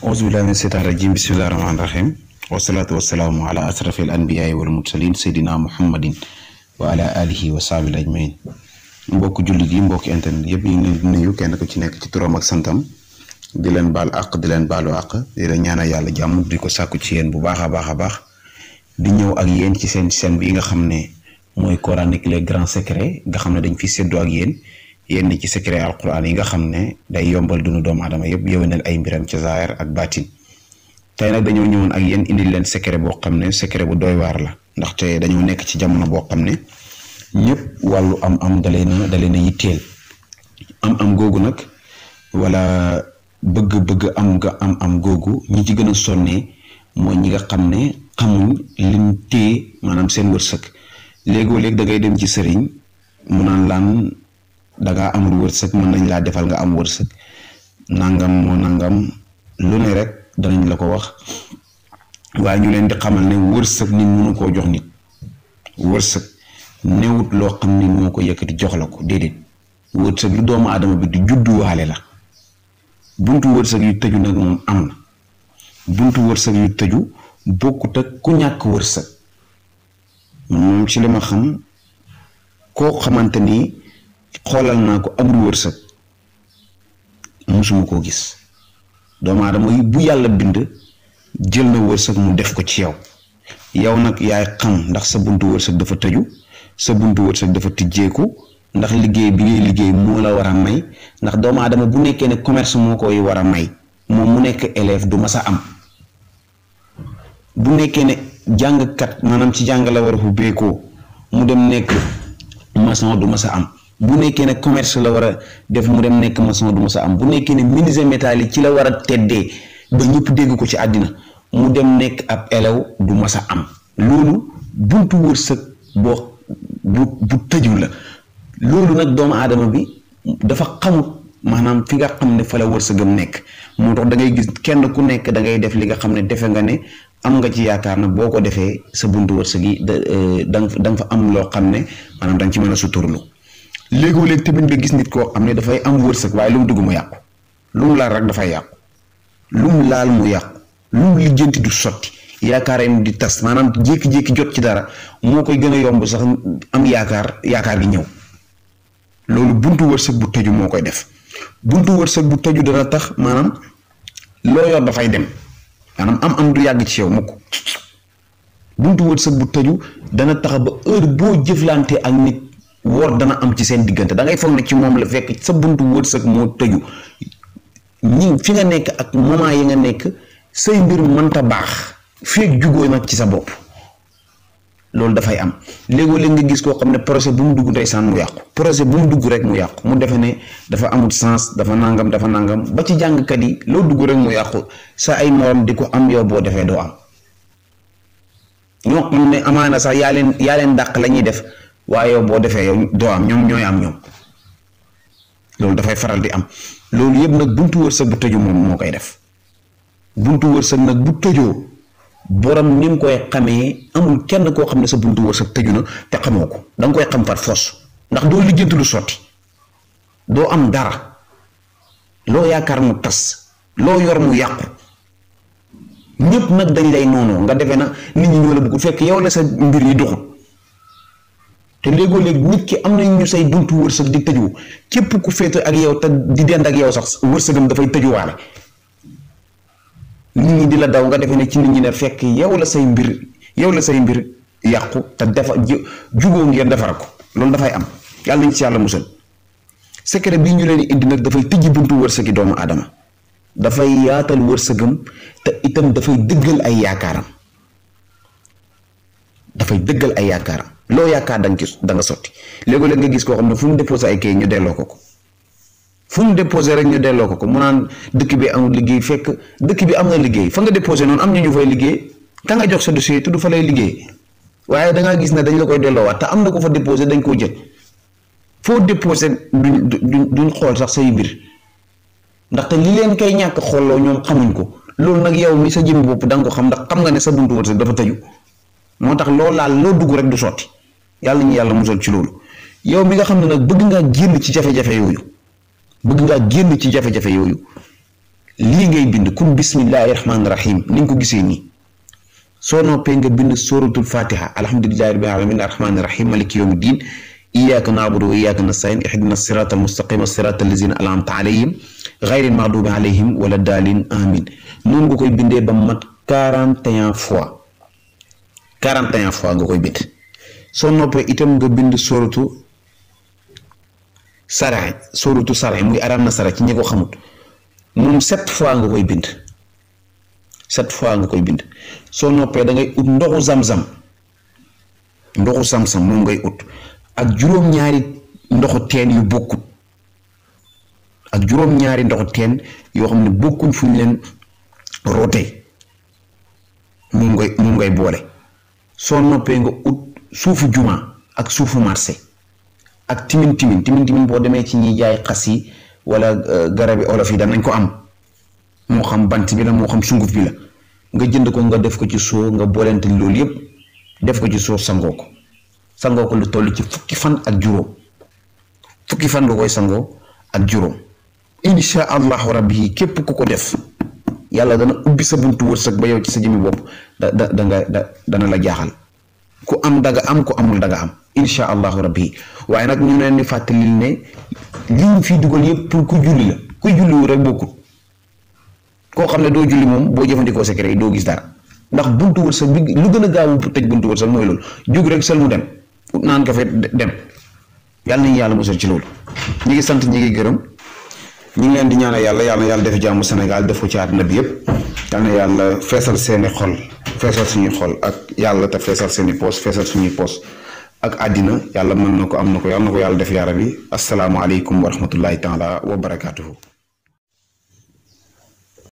أعوذ بالله من الشيطان الرجيم بسم الله الرحمن الرحيم والصلاة والسلام على أشرف الأنبياء والمرسلين سيدنا محمد وعلى آله وصحبه أجمعين mbokk jullit yi mbokk internet yëpp ñu ngi leen di nuyu kenn ku ci nekk ci turam ak santam di leen baal àq di leen baalu àq di la ñaanal yàlla jàmm di ko sàkku ci yéen bu baax a baax di ñëw ak yéen ci seen chaîne bi nga xam ne mooy coranique les grands secrets nga xam ne dañ fi séddoo ak yéen ci secret alquran yi nga xam ne day yombal dunu doomu aadama yëpp yëwénal ay mbiram ci zaahir ak baatin tey nag dañoo ñëwoon ak yéen indil leen secret boo xam ne secret bu doy waar la ndaxte dañoo nekk ci jamono boo xam ne ñëpp wàllu am dalee na yitteel am googu nag wala bëgg am nga am googu ñi ci gën a sonnee mooy ñi nga xam ne xamuñ lim téye maanaam seen wërsëg léegoo-léeg da ngay dem ci sëriñ mu naan laan dangaa amul wërsëg mën nañ laa defal nga am wërsëg nangam lu ne rek danañ la ko wax waaye ñu leen di xamal ne wërsëg nit mënu koo jox nit wërsëg newut loo xam ni moo ko yëkkati jox la ko déedéet wërsëg lu doomu aadama bi di judduwaale la buntu wërsëg yu tëju nag moom am na buntu wërsëg yu tëju bokkut ak ku ñàkk wërsëg moom ci li ma xam koo xamante ni xoolal naa ko amul wërsëg musuma koo gis doomu aadama yi bu yàlla bind jël na wërsëg mu def ko ci yow nag yaay xam ndax sa buntu wërsëg dafa tëju sa buntu wërsëg dafa tijjeeku ndax liggéey bi ngay liggéey moo la war a may ndax doomu aadama bu nekkee ne commerce moo koy war a may moom mu nekk élève du mas a am bu nekkee ne jàngkat maanaam ci jàng la war a ubbeekoo mu dem nekk maçon du mas a am bu nekkee ne commerce la war a def mu dem nekk maçon du mas a am bu nekkee ne menuisier métallique ci la war a teddee ba ñëpp dégg ko ci àddina mu dem nekk ab élève du mas a am loolu buntu wërsëg bu tëju la loolu nag doomu aadama bi dafa xamut maanaam fi nga xam ne fa la wërsëgam nekk moo tax da ngay gis kenn ku nekk da ngay def li nga xam ne defe nga ne am nga ci yaakaar na boo ko defee sa buntu wërsëg yi da nga fa am loo xam ne maanaam da nga ci mën a suturlu léegoo-léeg tamit nga gis nit koo xam ne dafay am wërsëg waaye lu mu dugg mu yàqu lu mu laal rek dafay yàqu lu mu laal mu yàqu lu mu lijjanti du sotti yaakaaree di tas maanaam jékki-jékki jot ci dara moo koy gën a yomb sax am yaakaar gi ñëw loolu buntu wërsëg bu tëju moo koy def buntu wërsëg bu tëju dana tax maanaam loo yor dafay dem maanaam am du yàgg ci yow mukk buntu wërsëg bu tëju dana tax ba heure boo jëflante ak nit wor dana am ci seen diggante da ngay foog ne ci moom la fekk sa buntu wërsëg moo tëju ñi fi nga nekk ak moment yi nga nekk say mbir mënta baax feeg jugoo nag ci sa bopp loolu dafay am léegoo-léeg nga gis koo xam ne projet bu mu dugg ndeysaan mu yàqu projet bu mu dugg rek mu yàqu mu defe ne dafa amul sens dafa nangam ba ci jàngkat yi loo dugg rek mu yàqu sa ay morom di ko am yow boo defee doo am ñoo xam ne amaana sax yaa leen dàq la ñuy def waaye yow boo defee yow doo am ñoom ñooy am ñoom loolu dafay faral di am loolu yëpp nag buntu wërsëg bu tëju moom moo koy def buntu wërsëg nag bu tëjoo borom ni nga koy xamee amul kenn koo xam ne sa buntu wërsëg tëju na te xamoo ko da nga koy xam par force ndax doo lijjanti lu sotti doo am dara loo yaakaar mu tas loo yor mu yàqu ñëpp nag dañ lay noonoo nga defee na nit ñi ñoo la bëgg fekk yow la sa mbir yi doxul te léegoo-léeg nit ki am nañ ñu say buntu wërsëg di tëju képp ku féete ak yow te di dend ak yow sax wërsëgam dafay tëjuwaale nit ñi di la daw nga defee ne ci nit ñi ne fekk yow la say mbir yàqu te jugoo ngeen defar ko loolu dafay am yàlla nañ ci yàlla musal secret bii ñu leen indi nag dafay tëjji buntu wërsëgi doomu aadama dafay yaatal wërsëgam te itam dafay dëggal ay yaakaaram loo yaakaar da nga sotti léegi-léeg nga gis koo xam ne fu mu déposé ay kay ñu delloo ko fu mu déposé rek ñu delloo ko mu naan dëkk bi amul liggéey fekk dëkk bi am na liggéey fa nga déposé noonu am ñu fay liggéey ka nga jox sa dossier tudd fa lay liggéey waaye dangaa gis ne dañ la koy delloowaat te am na ko fa déposé dañ koo jël foo déposé duñ xool sax say mbir ndaxte li leen koy ñàkk xooloo ñoom xamuñ ko loolu nag yow mi sa jëmmi bopp da nga ko xam ndax xam nga ne sa buntu wërsëg dafa tëju moo tax loo laal loo dugg rek du sotti yàlla ñu yàlla musal ci loolu yow mi nga xam ne nag bëgg ngaa génn ci jafe-jafe yooyu lii ngay bind kun bismillahi rahmaani rahim ni nga ko gisee nii soo noppee nga bind suratul fatiha alhamdulillahi rabbil alamin arrahmaani rahim maliki yawmi din iyyaka na'budu wa iyyaka nasta'in ihdina siratal mustaqima siratal lazina an'amta alayhim ghayril maghdubi alayhim wala daalin amin noonu nga koy bindee ba mat 41 fois 41 fois nga koy bind soo noppee itam nga bind suratu sarax muy aram na sara ci ñi ko xamut moom 7 fois nga koy bind 7 fois nga koy bind soo noppee da ngay ut ndoxu zam-zam moom ngay ut ak juróom-ñaari ndoxu teen yu bokkut ak juróom-ñaari ndoxu teen yoo xam ne bokkuñ fu ñu leen rootee moom ngay boole soo noppee nga ut suufu juma ak suufu marché ak timin boo demee ci ñiy jaay xas yi wala garabi olof yi danañ ko am moo xam bant bi la moo xam sunguf bi la nga jënd ko nga def ko ci soo nga boolente loolu yépp def ko ci soo sangoo ko lu toll ci fukki fan ak juróom nga koy sangoo ak juróom insha allahu rabbi képp ku ko def yàlla dana ubbi sa buntu wërsëg ba yow ci sa jëmmi bopp dana la jaaxal ku am daga am ku amul daga am insha allahu rabbi waaye nag ñu leen di fàttali ne liñ fii dugal yëpp pour ku julli la kuy julliwu rek bokkul koo xam ne doo julli moom boo jëfandikoo secret yi doo gis dara ndax buntu wërsëg bi lu gën a gaaw pour tëj buntu wërsëg mooy loolu jóg rek sel mu dem naan kafe dem yàlla nañu yàlla musal ci loolu ñi ngi sant ñi ngi gërëm ñu ngi leen di ñaanal yàlla def jàmm Sénégal def ko ci àdduna bi yëpp yal na yàlla feesal seeni xol feesal suñuy xol ak yàlla te feesal seeni poos feesal suñuy poos ak àddina yàlla mën na ko am na ko yàlla na ko yàlla def yaa rabbi assalaamu aleykum wa rahmatullahi taala wa barakaatuhu